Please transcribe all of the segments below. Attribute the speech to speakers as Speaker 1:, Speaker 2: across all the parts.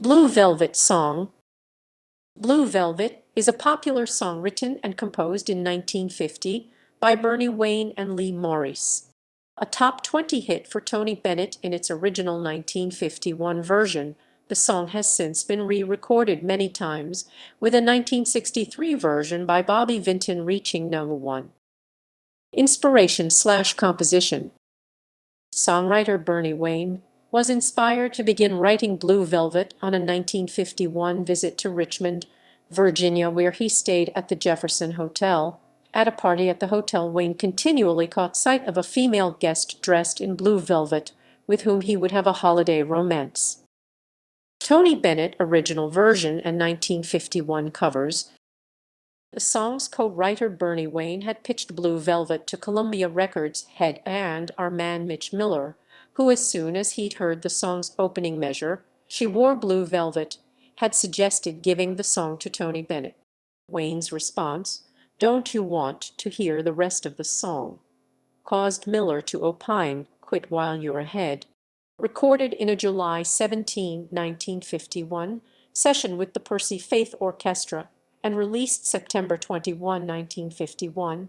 Speaker 1: Blue Velvet Song. Blue Velvet is a popular song written and composed in 1950 by Bernie Wayne and Lee Morris. A top 20 hit for Tony Bennett in its original 1951 version, the song has since been re-recorded many times, with a 1963 version by Bobby Vinton reaching #1. Inspiration/composition. Songwriter Bernie Wayne was inspired to begin writing Blue Velvet on a 1951 visit to Richmond, Virginia, where he stayed at the Jefferson Hotel. At a party at the hotel, Wayne continually caught sight of a female guest dressed in blue velvet, with whom he would have a holiday romance. Tony Bennett original version and 1951 covers. The song's co-writer Bernie Wayne had pitched Blue Velvet to Columbia Records head A&R man Mitch Miller, who, as soon as he'd heard the song's opening measure, "She Wore Blue Velvet," had suggested giving the song to Tony Bennett. Wayne's response, "Don't you want to hear the rest of the song?" caused Miller to opine, "Quit while you're ahead." Recorded in a July 17, 1951, session with the Percy Faith Orchestra, and released September 21, 1951,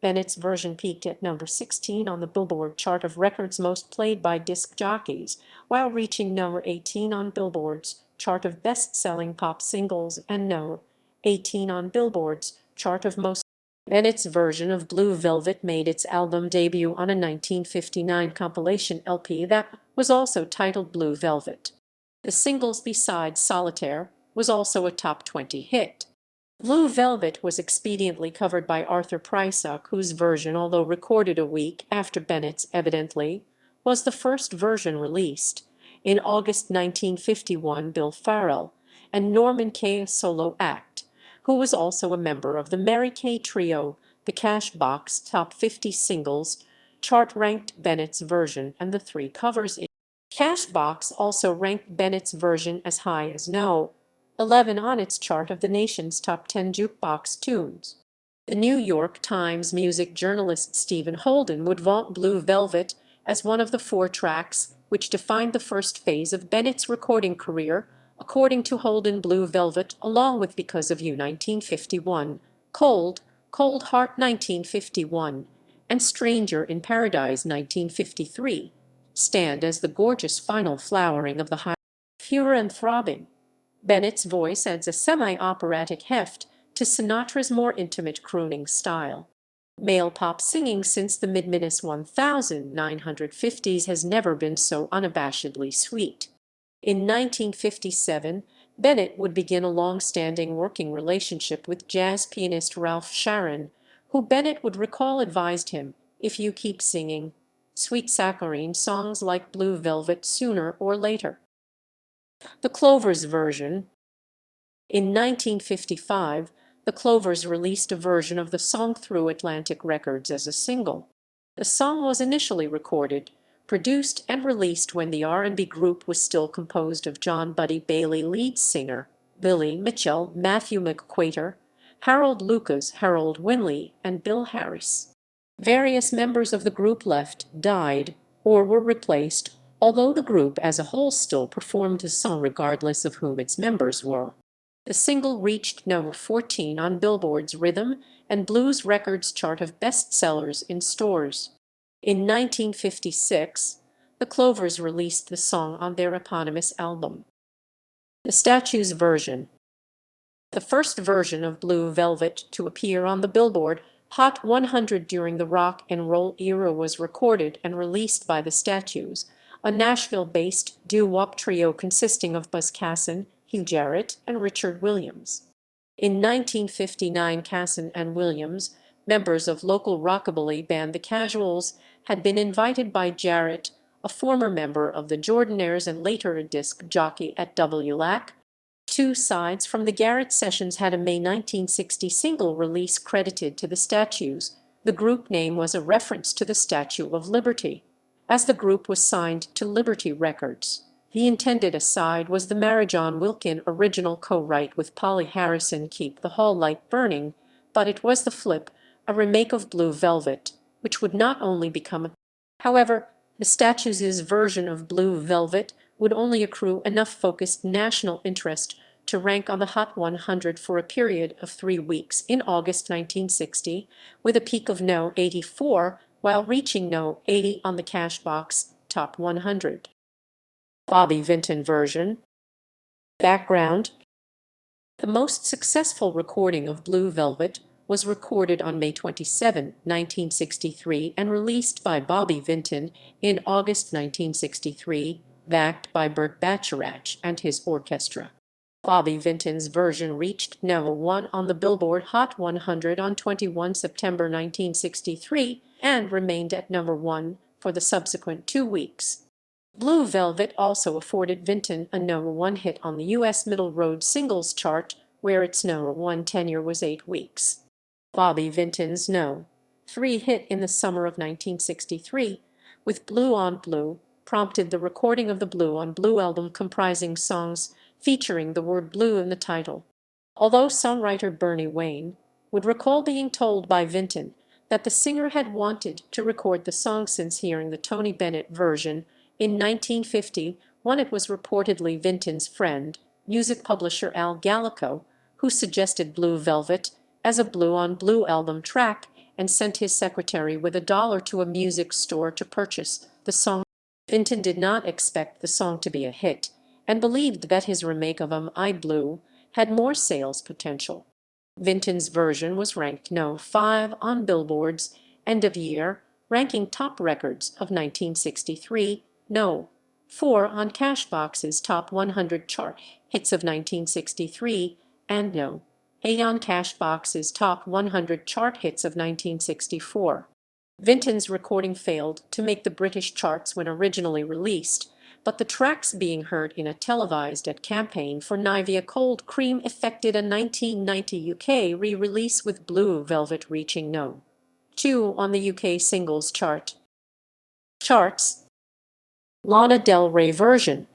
Speaker 1: Bennett's version peaked at number 16 on the Billboard chart of records most played by disc jockeys, while reaching number 18 on Billboard's chart of best-selling pop singles and number 18 on Billboard's chart of most. Bennett's version of Blue Velvet made its album debut on a 1959 compilation LP that was also titled Blue Velvet. The singles besides Solitaire was also a top 20 hit. Blue Velvet was expediently covered by Arthur Prysock, whose version, although recorded a week after Bennett's evidently, was the first version released. In August 1951, Bill Farrell and Norman Kay, a solo act, who was also a member of the Mary Kay Trio, the Cashbox Top 50 Singles chart, ranked Bennett's version and the three covers in Cashbox also ranked Bennett's version as high as No. 11 on its chart of the nation's top 10 jukebox tunes. The New York Times music journalist Stephen Holden would vaunt Blue Velvet as one of the 4 tracks which defined the first phase of Bennett's recording career. According to Holden, Blue Velvet, along with Because of You 1951, Cold Heart 1951, and Stranger in Paradise 1953, stand as the gorgeous final flowering of the high, pure and throbbing. Bennett's voice adds a semi-operatic heft to Sinatra's more intimate crooning style. Male pop singing since the mid-1950s has never been so unabashedly sweet. In 1957, Bennett would begin a long-standing working relationship with jazz pianist Ralph Sharon, who Bennett would recall advised him, "If you keep singing sweet saccharine songs like Blue Velvet, sooner or later." The Clovers version. In 1955, the Clovers released a version of the song through Atlantic Records as a single. The song was initially recorded, produced, and released when the R&B group was still composed of John Buddy Bailey, lead singer, Billy Mitchell, Matthew McQuater, Harold Lucas, Harold Winley, and Bill Harris. Various members of the group left, died, or were replaced, although the group as a whole still performed the song regardless of whom its members were. The single reached number 14 on Billboard's Rhythm and Blues Records chart of bestsellers in stores. In 1956, the Clovers released the song on their eponymous album. The Statues version. The first version of Blue Velvet to appear on the Billboard Hot 100 during the rock and roll era was recorded and released by the Statues, a Nashville-based doo-wop trio consisting of Buzz Casson, Hugh Jarrett, and Richard Williams. In 1959, Casson and Williams, members of local rockabilly band The Casuals, had been invited by Jarrett, a former member of the Jordanaires and later a disc jockey at WLAC. 2 sides from the Garrett sessions had a May 1960 single release credited to the Statues. The group name was a reference to the Statue of Liberty, as the group was signed to Liberty Records. The intended aside was the Marajon Wilkin original co-write with Polly Harrison, Keep the Hall Light Burning, but it was the flip, a remake of Blue Velvet, which would not only become a. However, the Statues' version of Blue Velvet would only accrue enough focused national interest to rank on the Hot 100 for a period of 3 weeks in August 1960, with a peak of No. 84, while reaching No. 80 on the Cashbox Top 100. Bobby Vinton version. Background. The most successful recording of Blue Velvet was recorded on May 27, 1963, and released by Bobby Vinton in August 1963, backed by Burt Bacharach and his orchestra. Bobby Vinton's version reached No. 1 on the Billboard Hot 100 on 21 September 1963 and remained at No. 1 for the subsequent 2 weeks. Blue Velvet also afforded Vinton a No. 1 hit on the U.S. Middle Road Singles Chart, where its No. 1 tenure was 8 weeks. Bobby Vinton's No. 3 hit in the summer of 1963, with Blue on Blue, prompted the recording of the Blue on Blue album comprising songs featuring the word blue in the title. Although songwriter Bernie Wayne would recall being told by Vinton that the singer had wanted to record the song since hearing the Tony Bennett version in 1950, when it was reportedly Vinton's friend, music publisher Al Gallico, who suggested Blue Velvet as a Blue on Blue album track and sent his secretary with $1 to a music store to purchase the song. Vinton did not expect the song to be a hit and believed that his remake of I Blue had more sales potential. Vinton's version was ranked No. 5 on Billboard's End of Year Ranking Top Records of 1963, No. 4 on Cashbox's Top 100 Chart Hits of 1963, and No. 8 on Cashbox's Top 100 Chart Hits of 1964. Vinton's recording failed to make the British charts when originally released, but the tracks being heard in a televised ad campaign for Nivea Cold Cream effected a 1990 UK re-release, with Blue Velvet reaching No. 2 on the UK singles chart. Charts. Lana Del Rey version.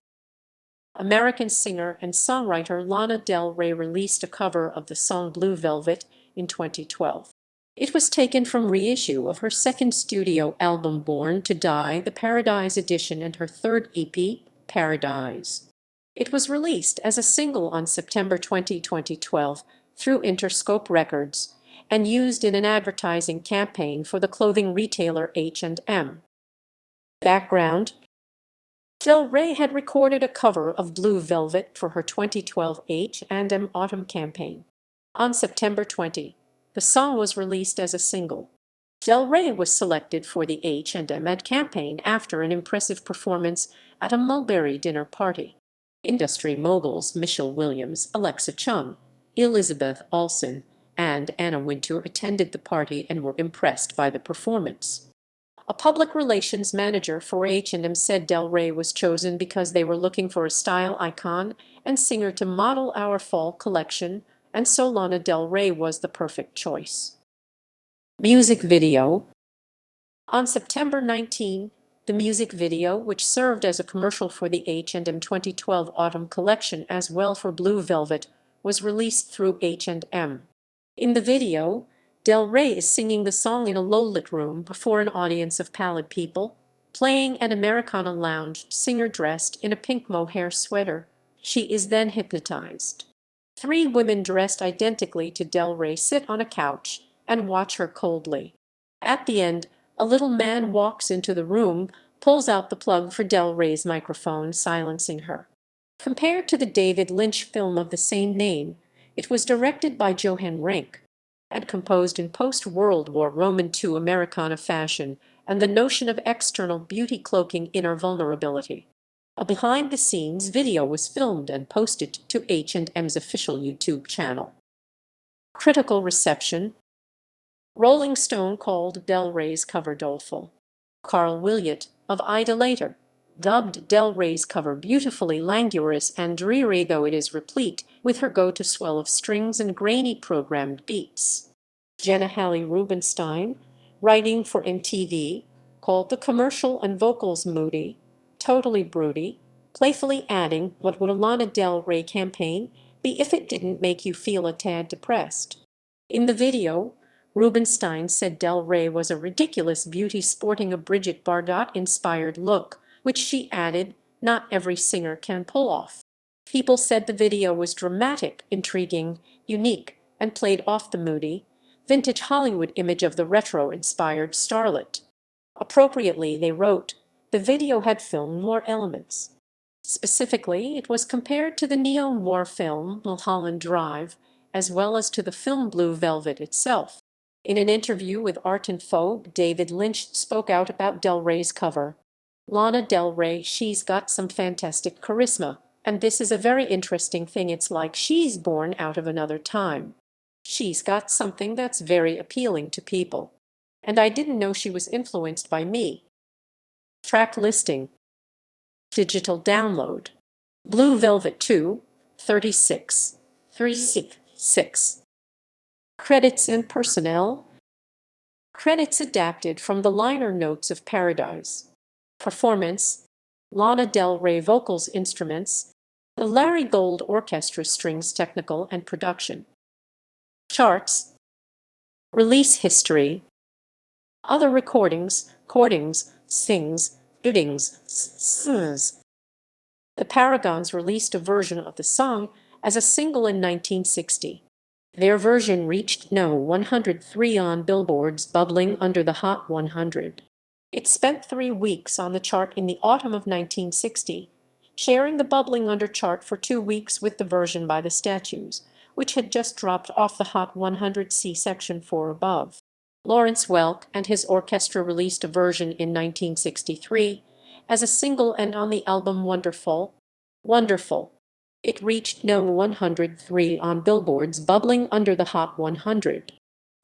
Speaker 1: American singer and songwriter Lana Del Rey released a cover of the song Blue Velvet in 2012. It was taken from reissue of her second studio album Born to Die, the Paradise Edition, and her third EP, Paradise. It was released as a single on September 20, 2012 through Interscope Records and used in an advertising campaign for the clothing retailer H&M. Background. Del Rey had recorded a cover of Blue Velvet for her 2012 H&M Autumn campaign. On September 20, the song was released as a single. Del Rey was selected for the H&M ad campaign after an impressive performance at a Mulberry dinner party. Industry moguls Michelle Williams, Alexa Chung, Elizabeth Olsen, and Anna Wintour attended the party and were impressed by the performance. A public relations manager for H&M said Del Rey was chosen because they were looking for a style icon and singer to model our fall collection, and so Lana Del Rey was the perfect choice. Music video. On September 19, the music video, which served as a commercial for the H&M 2012 autumn collection as well for Blue Velvet, was released through H&M. In the video, Del Rey is singing the song in a low-lit room before an audience of pallid people, playing an Americana lounge singer dressed in a pink mohair sweater. She is then hypnotized. 3 women dressed identically to Del Rey sit on a couch and watch her coldly. At the end, a little man walks into the room, pulls out the plug for Del Rey's microphone, silencing her. Compared to the David Lynch film of the same name, it was directed by Johan Renck and composed in post-World War II Americana fashion, and the notion of external beauty cloaking inner vulnerability. A behind-the-scenes video was filmed and posted to H&M's official YouTube channel. Critical reception. Rolling Stone called Del Rey's cover doleful. Carl Williott, of Idolator, dubbed Del Rey's cover beautifully languorous and dreary, though it is replete with her go-to swell of strings and grainy programmed beats. Jenna Halle Rubenstein, writing for MTV, called the commercial and vocals moody, totally broody, playfully adding, "What would a Lana Del Rey campaign be if it didn't make you feel a tad depressed?" In the video, Rubenstein said Del Rey was a ridiculous beauty sporting a Brigitte Bardot-inspired look, which she added not every singer can pull off. People said the video was dramatic, intriguing, unique, and played off the moody, vintage Hollywood image of the retro-inspired starlet. Appropriately, they wrote, the video had film noir elements. Specifically, it was compared to the neo-noir film Mulholland Drive, as well as to the film Blue Velvet itself. In an interview with Art and Folk, David Lynch spoke out about Del Rey's cover. Lana Del Rey, she's got some fantastic charisma, and this is a very interesting thing. It's like she's born out of another time. She's got something that's very appealing to people. And I didn't know she was influenced by me. Track listing. Digital download. Blue Velvet 2, 36, 366. Credits and personnel. Credits adapted from the liner notes of Paradise. Performance: Lana Del Rey vocals, instruments, the Larry Gold Orchestra strings, technical and production. Charts. Release history. Other recordings, sings, s. The Paragons released a version of the song as a single in 1960. Their version reached No. 103 on Billboard's Bubbling Under the Hot 100. It spent 3 weeks on the chart in the autumn of 1960, sharing the Bubbling Under chart for 2 weeks with the version by the Statues, which had just dropped off the Hot 100 section 4 above. Lawrence Welk and his orchestra released a version in 1963 as a single and on the album Wonderful. It reached No. 103 on Billboard's Bubbling Under the Hot 100.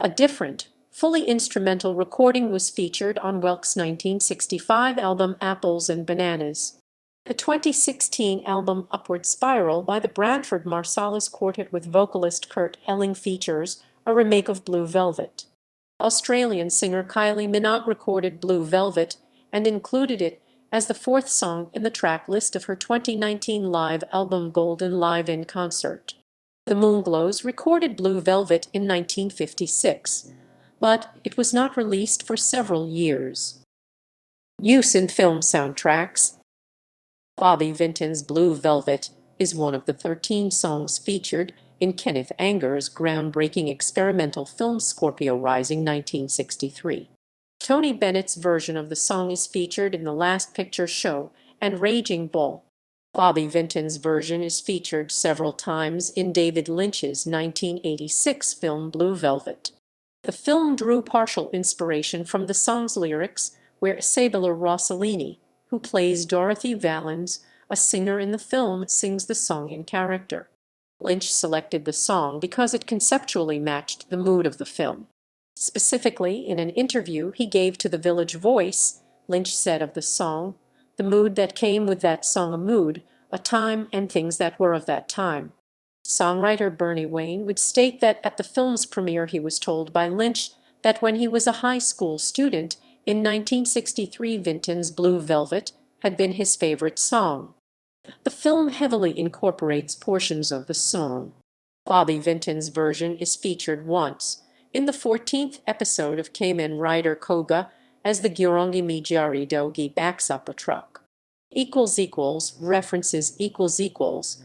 Speaker 1: A different, fully instrumental recording was featured on Welk's 1965 album Apples and Bananas. The 2016 album Upward Spiral by the Branford Marsalis Quartet with vocalist Kurt Elling features a remake of Blue Velvet. Australian singer Kylie Minogue recorded Blue Velvet and included it as the 4th song in the track list of her 2019 live album Golden Live in Concert. The Moonglows recorded Blue Velvet in 1956, but it was not released for several years. Use in film soundtracks. Bobby Vinton's Blue Velvet is one of the 13 songs featured in Kenneth Anger's groundbreaking experimental film Scorpio Rising 1963. Tony Bennett's version of the song is featured in The Last Picture Show and Raging Bull. Bobby Vinton's version is featured several times in David Lynch's 1986 film Blue Velvet. The film drew partial inspiration from the song's lyrics, where Isabella Rossellini, who plays Dorothy Valens, a singer in the film, sings the song in character. Lynch selected the song because it conceptually matched the mood of the film. Specifically, in an interview he gave to The Village Voice, Lynch said of the song, "The mood that came with that song, a mood, a time, and things that were of that time." Songwriter Bernie Wayne would state that at the film's premiere he was told by Lynch that when he was a high school student in 1963, Vinton's Blue Velvet had been his favorite song. The film heavily incorporates portions of the song. Bobby Vinton's version is featured once, in the 14th episode of Kamen Rider Koga, as the Gyorongi Mijari Dogi backs up a truck. References ==